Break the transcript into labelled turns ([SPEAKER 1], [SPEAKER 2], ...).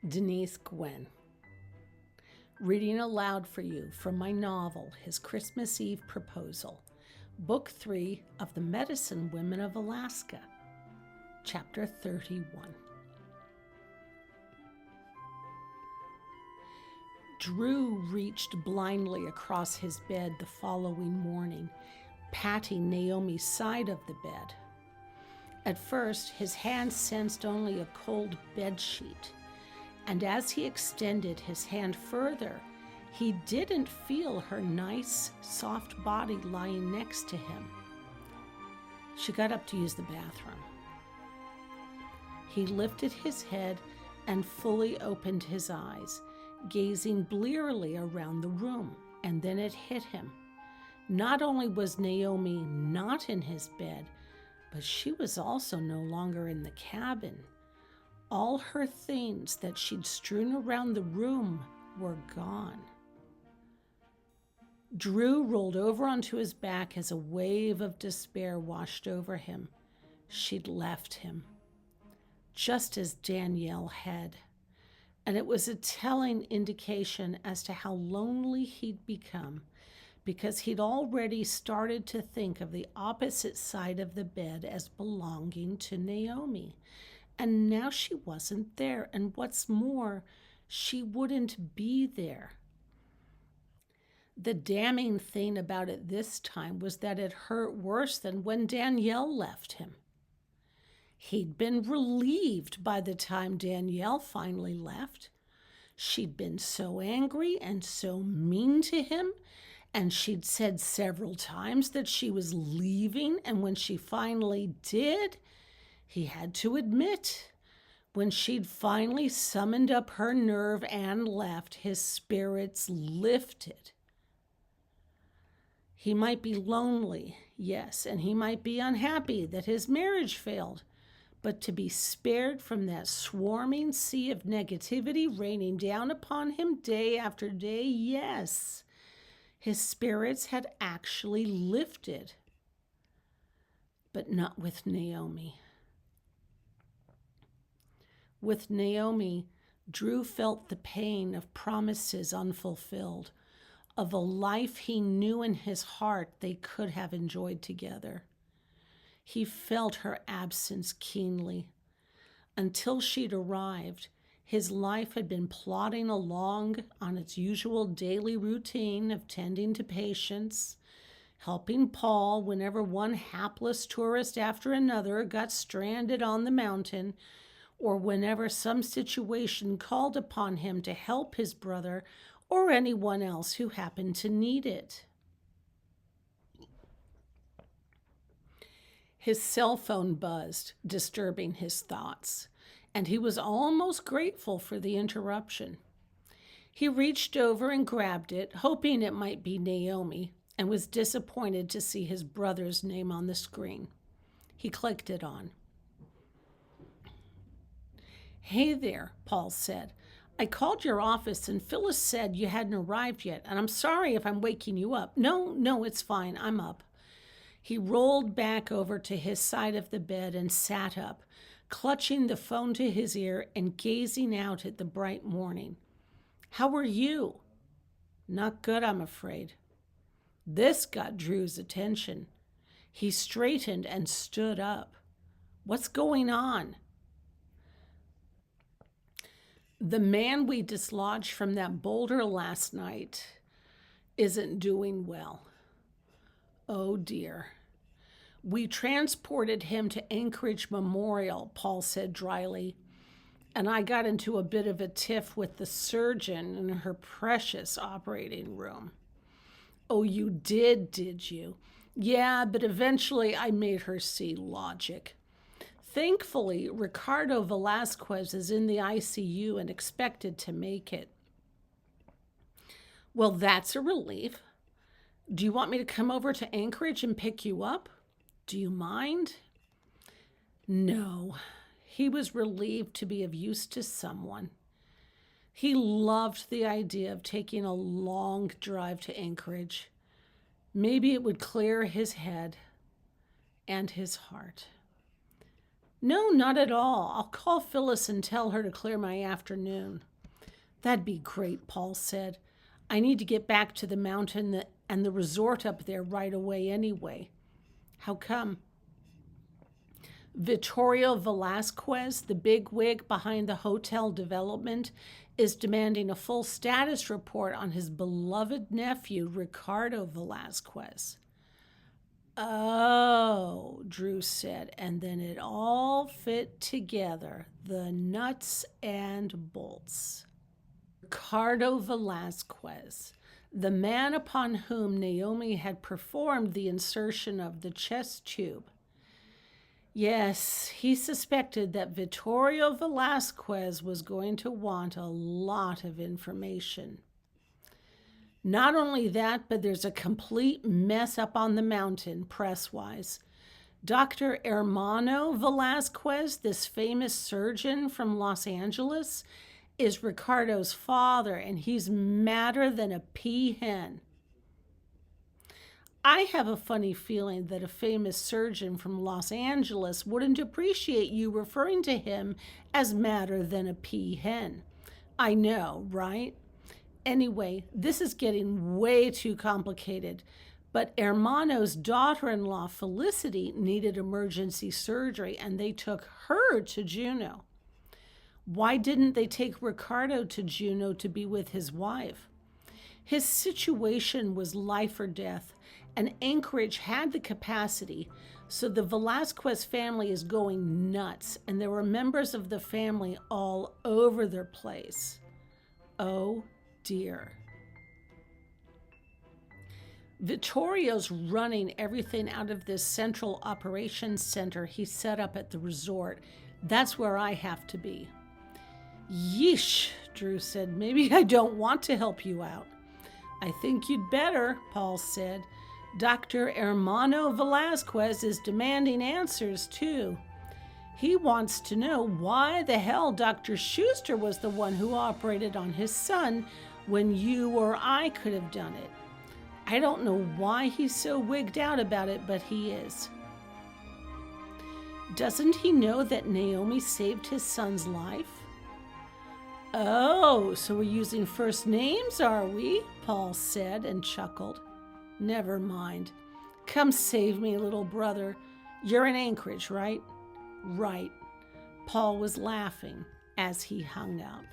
[SPEAKER 1] Denise Gwen. Reading aloud for you from my novel, His Christmas Eve Proposal, Book 3 of The Medicine Women of Alaska, Chapter 31. Drew reached blindly across his bed the following morning, patting Naomi's side of the bed. At first, his hand sensed only a cold bedsheet, and as he extended his hand further, he didn't feel her nice, soft body lying next to him. She got up to use the bathroom. He lifted his head and fully opened his eyes, gazing blearily around the room, and then it hit him. Not only was Naomi not in his bed, but she was also no longer in the cabin. All her things that she'd strewn around the room were gone. Drew rolled over onto his back as a wave of despair washed over him. She'd left him, just as Danielle had. And it was a telling indication as to how lonely he'd become, because he'd already started to think of the opposite side of the bed as belonging to Naomi. And now she wasn't there, and what's more, she wouldn't be there. The damning thing about it this time was that it hurt worse than when Danielle left him. He'd been relieved by the time Danielle finally left. She'd been so angry and so mean to him, and she'd said several times that she was leaving, and when she finally did, he had to admit, when she'd finally summoned up her nerve and left, his spirits lifted. He might be lonely, yes, and he might be unhappy that his marriage failed, but to be spared from that swarming sea of negativity raining down upon him day after day, yes, his spirits had actually lifted. But not with Naomi. With Naomi, Drew felt the pain of promises unfulfilled, of a life he knew in his heart they could have enjoyed together. He felt her absence keenly. Until she'd arrived, his life had been plodding along on its usual daily routine of tending to patients, helping Paul whenever one hapless tourist after another got stranded on the mountain, or whenever some situation called upon him to help his brother or anyone else who happened to need it. His cell phone buzzed, disturbing his thoughts, and he was almost grateful for the interruption. He reached over and grabbed it, hoping it might be Naomi, and was disappointed to see his brother's name on the screen. He clicked it on. "Hey there," Paul said. "I called your office and Phyllis said you hadn't arrived yet, and I'm sorry if I'm waking you up." No, it's fine. I'm up." He rolled back over to his side of the bed and sat up, clutching the phone to his ear and gazing out at the bright morning. "How are you?" "Not good, I'm afraid." This got Drew's attention. He straightened and stood up. "What's going on?" "The man we dislodged from that boulder last night isn't doing well." "Oh dear." "We transported him to Anchorage Memorial," Paul said dryly, "and I got into a bit of a tiff with the surgeon in her precious operating room." "Oh, you did you?" "Yeah, but eventually I made her see logic. Thankfully, Ricardo Velasquez is in the ICU and expected to make it." "Well, that's a relief. Do you want me to come over to Anchorage and pick you up? Do you mind?" No. He was relieved to be of use to someone. He loved the idea of taking a long drive to Anchorage. Maybe it would clear his head and his heart. No, not at all. I'll call Phyllis and tell her to clear my afternoon. That'd be great, Paul said. I need to get back to the mountain and the resort up there right away anyway. How come? Vittorio Velasquez, the big wig behind the hotel development, is demanding a full status report on his beloved nephew, Ricardo Velasquez. Oh, Drew said, and then it all fit together, the nuts and bolts. Ricardo Velasquez, the man upon whom Naomi had performed the insertion of the chest tube. Yes, he suspected that Vittorio Velasquez was going to want a lot of information. Not only that, but there's a complete mess up on the mountain, press-wise. Dr. Hermano Velasquez, this famous surgeon from Los Angeles, is Ricardo's father, and he's madder than a peahen. I have a funny feeling that a famous surgeon from Los Angeles wouldn't appreciate you referring to him as madder than a peahen. I know, right? Anyway, this is getting way too complicated, but Hermano's daughter-in-law, Felicity, needed emergency surgery, and they took her to Juneau. Why didn't they take Ricardo to Juneau to be with his wife? His situation was life or death, and Anchorage had the capacity, so the Velasquez family is going nuts, and there were members of the family all over their place. Oh dear. Vittorio's running everything out of this central operations center he set up at the resort. That's where I have to be. Yeesh, Drew said. Maybe I don't want to help you out. I think you'd better, Paul said. Dr. Hermano Velasquez is demanding answers, too. He wants to know why the hell Dr. Schuster was the one who operated on his son when you or I could have done it. I don't know why he's so wigged out about it, but he is. Doesn't he know that Naomi saved his son's life? Oh, so we're using first names, are we? Paul said and chuckled. Never mind. Come save me, little brother. You're in Anchorage, right? Right. Paul was laughing as he hung up.